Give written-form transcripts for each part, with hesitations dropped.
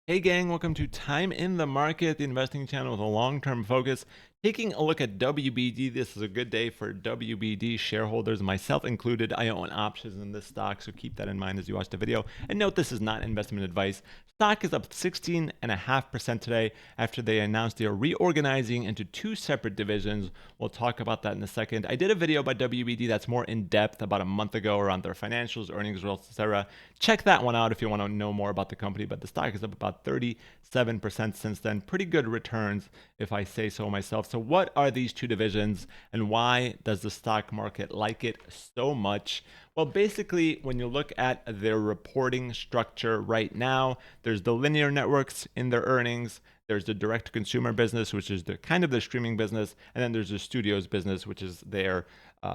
Hey gang, welcome to Time in the Market, the investing channel with a long-term focus. Taking a look at WBD, this is a good day for WBD shareholders, myself included. I own options in this stock, so keep that in mind as you watch the video. And note this is not investment advice. Stock is up 16.5% today after they announced they are reorganizing into two separate divisions. We'll talk about that in a second. I did a video about WBD that's more in depth about a month ago around their financials, earnings results, etc. Check that one out if you want to know more about the company, but the stock is up about 37% since then. Pretty good returns, if I say so myself. So what are these two divisions and why does the stock market like it so much? Well, basically, when you look at their reporting structure right now, there's the linear networks in their earnings, there's the direct-to-consumer business, which is the kind of the streaming business, and then there's the studios business, which is their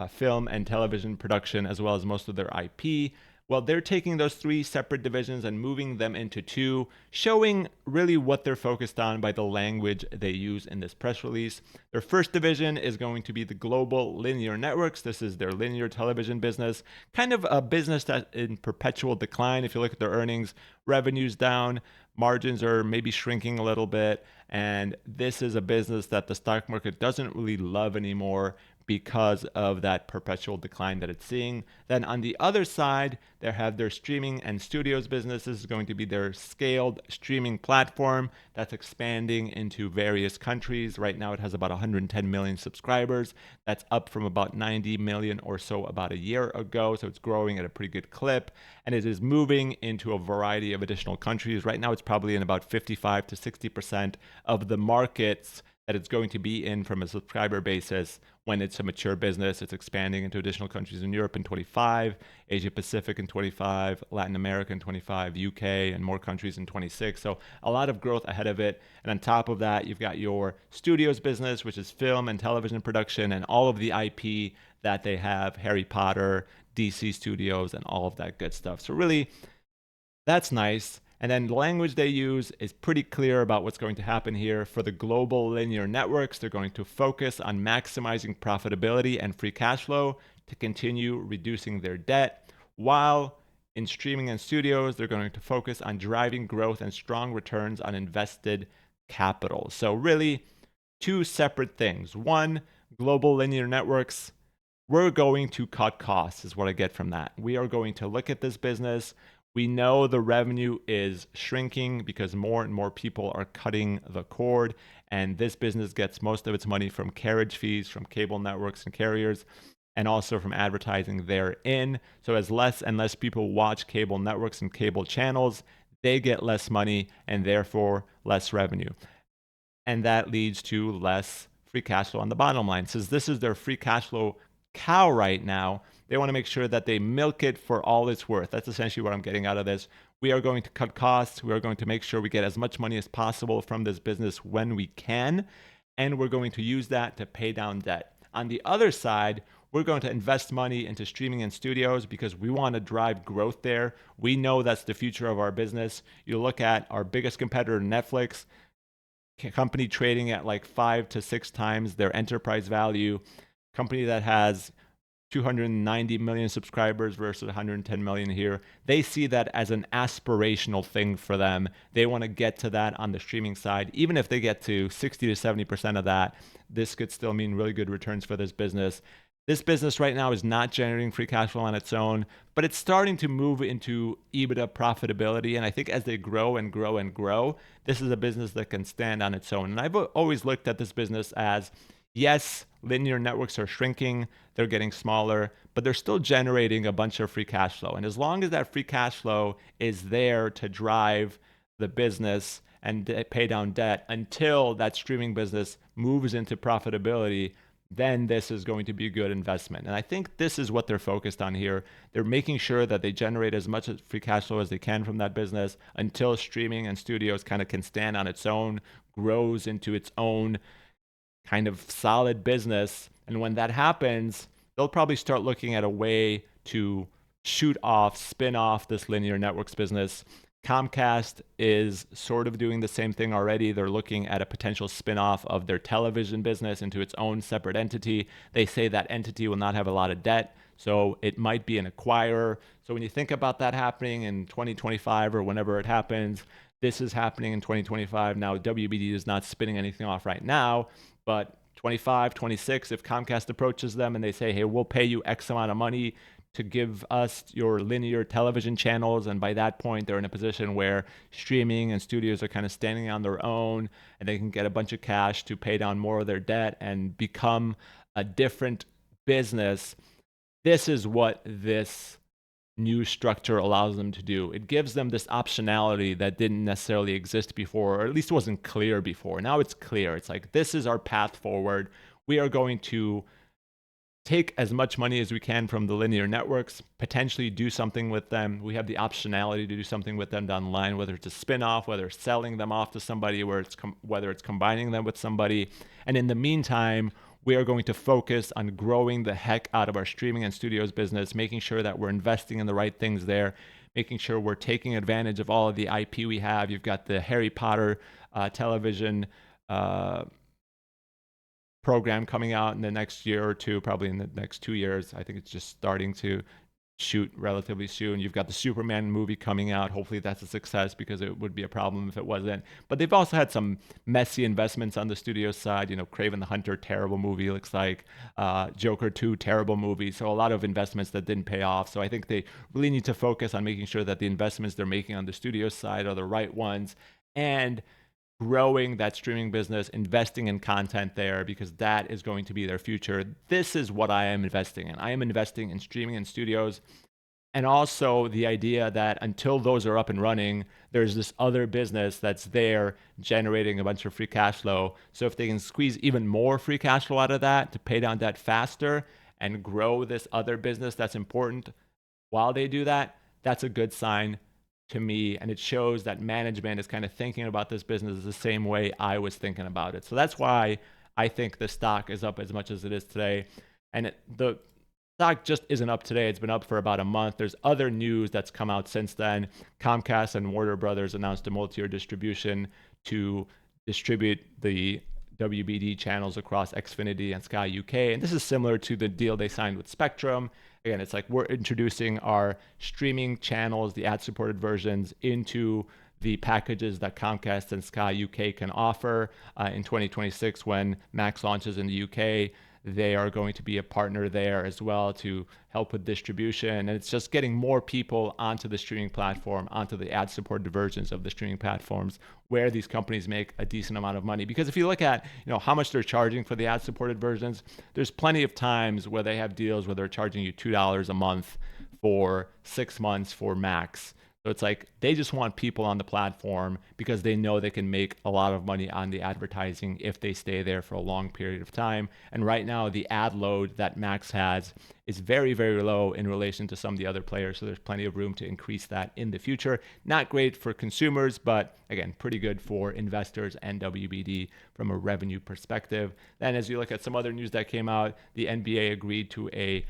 film and television production, as well as most of their IP. Well, they're taking those three separate divisions and moving them into two, showing really what they're focused on by the language they use in this press release. Their first division is going to be the global linear networks. This is their linear television business, kind of a business that's in perpetual decline. If you look at their earnings, revenue's down, margins are maybe shrinking a little bit, and this is a business that the stock market doesn't really love anymore because of that perpetual decline that it's seeing. Then on the other side, they have their streaming and studios business. This is going to be their scaled streaming platform that's expanding into various countries. Right now, it has about 110 million subscribers. That's up from about 90 million or so about a year ago. So it's growing at a pretty good clip. And it is moving into a variety of additional countries. Right now, it's probably in about 55 to 60% of the markets that it's going to be in from a subscriber basis when it's a mature business. It's expanding into additional countries in Europe in 25, Asia Pacific in 25, Latin America in 25, UK, and more countries in 26. So a lot of growth ahead of it. And on top of that, you've got your studios business, which is film and television production and all of the IP that they have, Harry Potter, DC Studios, and all of that good stuff. So really, that's nice. And then the language they use is pretty clear about what's going to happen here. For the global linear networks, they're going to focus on maximizing profitability and free cash flow to continue reducing their debt, while in streaming and studios, they're going to focus on driving growth and strong returns on invested capital. So really, two separate things. One, global linear networks, we're going to cut costs is what I get from that. We are going to look at this business. We know the revenue is shrinking because more and more people are cutting the cord, and this business gets most of its money from carriage fees from cable networks and carriers, and also from advertising therein. So as less and less people watch cable networks and cable channels, they get less money and therefore less revenue. And that leads to less free cash flow on the bottom line. Since this is their free cash flow cow right now, they want to make sure that they milk it for all it's worth. That's essentially what I'm getting out of this. We are going to cut costs. We are going to make sure we get as much money as possible from this business when we can. And we're going to use that to pay down debt. On the other side, we're going to invest money into streaming and studios because we want to drive growth there. We know that's the future of our business. You look at our biggest competitor, Netflix, company trading at like 5 to 6 times their enterprise value, company that has 290 million subscribers versus 110 million here. They see that as an aspirational thing for them. They want to get to that on the streaming side. Even if they get to 60 to 70% of that, this could still mean really good returns for this business. This business right now is not generating free cash flow on its own, but it's starting to move into EBITDA profitability. And I think as they grow and grow and grow, this is a business that can stand on its own. And I've always looked at this business as, yes, linear networks are shrinking, they're getting smaller, but they're still generating a bunch of free cash flow. And as long as that free cash flow is there to drive the business and pay down debt until that streaming business moves into profitability, then this is going to be a good investment. And I think this is what they're focused on here. They're making sure that they generate as much free cash flow as they can from that business until streaming and studios kind of can stand on its own, grows into its own kind of solid business. And when that happens, they'll probably start looking at a way to shoot off, spin off this linear networks business. Comcast is sort of doing the same thing already. They're looking at a potential spin-off of their television business into its own separate entity. They say that entity will not have a lot of debt, So it might be an acquirer. So when you think about that happening in 2025 or whenever it happens, this is happening in 2025. Now, WBD is not spinning anything off right now, but 25, 26, if Comcast approaches them and they say, hey, we'll pay you X amount of money to give us your linear television channels. And by that point, they're in a position where streaming and studios are kind of standing on their own and they can get a bunch of cash to pay down more of their debt and become a different business. This is what this new structure allows them to do. It gives them this optionality that didn't necessarily exist before, or at least wasn't clear before. Now it's clear. It's like, this is our path forward. We are going to take as much money as we can from the linear networks, potentially do something with them. We have the optionality to do something with them down the line, whether it's a spin-off, whether it's selling them off to somebody, whether it's combining them with somebody. And in the meantime, we are going to focus on growing the heck out of our streaming and studios business, making sure that we're investing in the right things there, making sure we're taking advantage of all of the IP we have. You've got the Harry Potter television program coming out in the next year or two, probably in the next 2 years. I think it's just starting to shoot relatively soon. You've got the Superman movie coming out. Hopefully that's a success, because it would be a problem if it wasn't. But they've also had some messy investments on the studio side. You know, Kraven the Hunter, terrible movie, looks like. Joker 2, terrible movie. So a lot of investments that didn't pay off. So I think they really need to focus on making sure that the investments they're making on the studio side are the right ones, and growing that streaming business, investing in content there, because that is going to be their future. This is what I am investing in. I am investing in streaming and studios. And also the idea that until those are up and running, there's this other business that's there generating a bunch of free cash flow. So if they can squeeze even more free cash flow out of that to pay down debt faster and grow this other business that's important while they do that, that's a good sign to me. And it shows that management is kind of thinking about this business the same way I was thinking about it. So that's why I think the stock is up as much as it is today. And the stock just isn't up today. It's been up for about a month. There's other news that's come out since then. Comcast and Warner Brothers announced a multi-year distribution to distribute the WBD channels across Xfinity and Sky UK. And this is similar to the deal they signed with Spectrum. Again, it's like we're introducing our streaming channels, the ad-supported versions, into the packages that Comcast and Sky UK can offer. In 2026, when Max launches in the UK, they are going to be a partner there as well to help with distribution. And it's just getting more people onto the streaming platform, onto the ad-supported versions of the streaming platforms, where these companies make a decent amount of money. Because if you look at, how much they're charging for the ad-supported versions, there's plenty of times where they have deals where they're charging you $2 a month for 6 months for Max. So it's like they just want people on the platform because they know they can make a lot of money on the advertising if they stay there for a long period of time. And right now, the ad load that Max has is very, very low in relation to some of the other players. So there's plenty of room to increase that in the future. Not great for consumers, but again, pretty good for investors and WBD from a revenue perspective. Then as you look at some other news that came out, the NBA agreed to a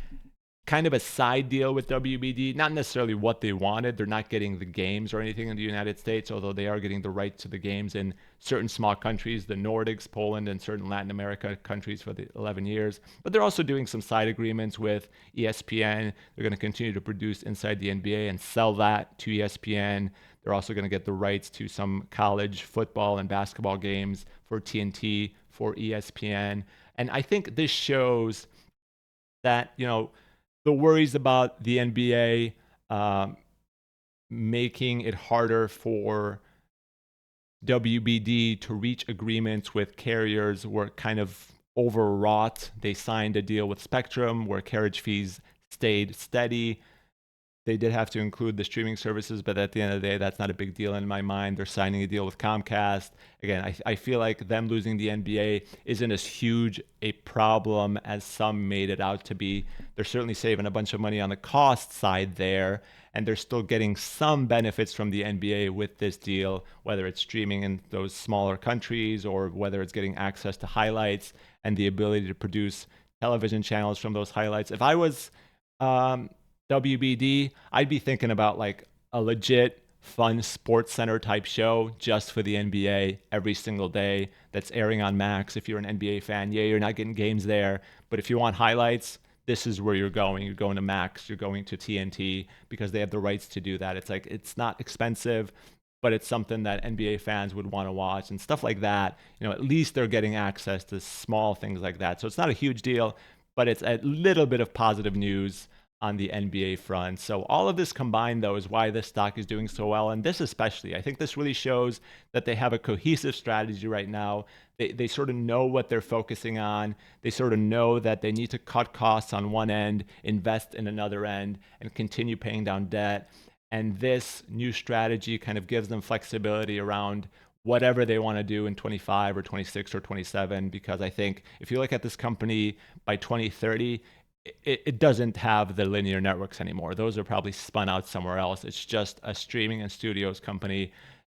kind of a side deal with WBD, not necessarily what they wanted. They're not getting the games or anything in the United States, although they are getting the right to the games in certain small countries, the Nordics, Poland, and certain Latin America countries for the 11 years. But they're also doing some side agreements with ESPN. They're going to continue to produce inside the NBA and sell that to ESPN. They're also going to get the rights to some college football and basketball games for TNT, for ESPN. And I think this shows that, the worries about the NBA making it harder for WBD to reach agreements with carriers were kind of overwrought. They signed a deal with Spectrum where carriage fees stayed steady. They did have to include the streaming services, but at the end of the day, that's not a big deal in my mind. They're signing a deal with Comcast. Again, I feel like them losing the NBA isn't as huge a problem as some made it out to be. They're certainly saving a bunch of money on the cost side there, and they're still getting some benefits from the NBA with this deal, whether it's streaming in those smaller countries or whether it's getting access to highlights and the ability to produce television channels from those highlights. If I was WBD, I'd be thinking about like a legit fun sports center type show just for the NBA every single day that's airing on Max. If you're an NBA fan, yeah, you're not getting games there, but if you want highlights, this is where you're going. You're going to Max, you're going to TNT because they have the rights to do that. It's like, it's not expensive, but it's something that NBA fans would want to watch and stuff like that. At least they're getting access to small things like that. So it's not a huge deal, but it's a little bit of positive news on the NBA front. So all of this combined, though, is why this stock is doing so well. And this especially, I think this really shows that they have a cohesive strategy right now. They sort of know what they're focusing on. They sort of know that they need to cut costs on one end, invest in another end, and continue paying down debt. And this new strategy kind of gives them flexibility around whatever they want to do in 25 or 26 or 27. Because I think if you look at this company by 2030, it doesn't have the linear networks anymore. Those are probably spun out somewhere else. It's just a streaming and studios company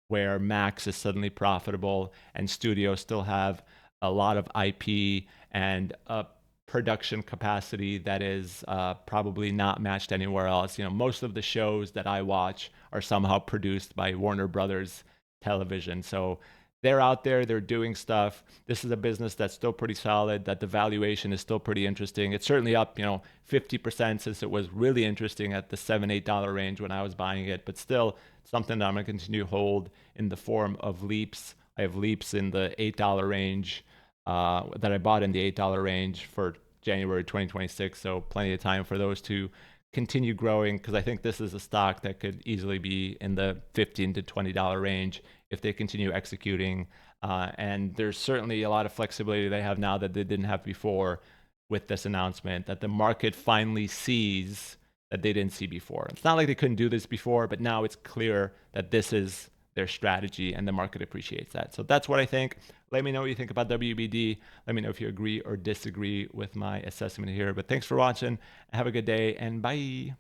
where Max is suddenly profitable and studios still have a lot of IP and a production capacity that is probably not matched anywhere else. Most of the shows that I watch are somehow produced by Warner Brothers Television. So they're out there, they're doing stuff. This is a business that's still pretty solid, that the valuation is still pretty interesting. It's certainly up, 50% since it was really interesting at the $7, $8 range when I was buying it, but still something that I'm going to continue to hold in the form of leaps. I have leaps in the $8 range that I bought in the $8 range for January 2026. So plenty of time for those to continue growing, because I think this is a stock that could easily be in the $15 to $20 range if they continue executing. And there's certainly a lot of flexibility they have now that they didn't have before with this announcement, that the market finally sees that they didn't see before. It's not like they couldn't do this before, but now it's clear that this is their strategy and the market appreciates that. So that's what I think. Let me know what you think about WBD. Let me know if you agree or disagree with my assessment here. But thanks for watching. Have a good day and bye.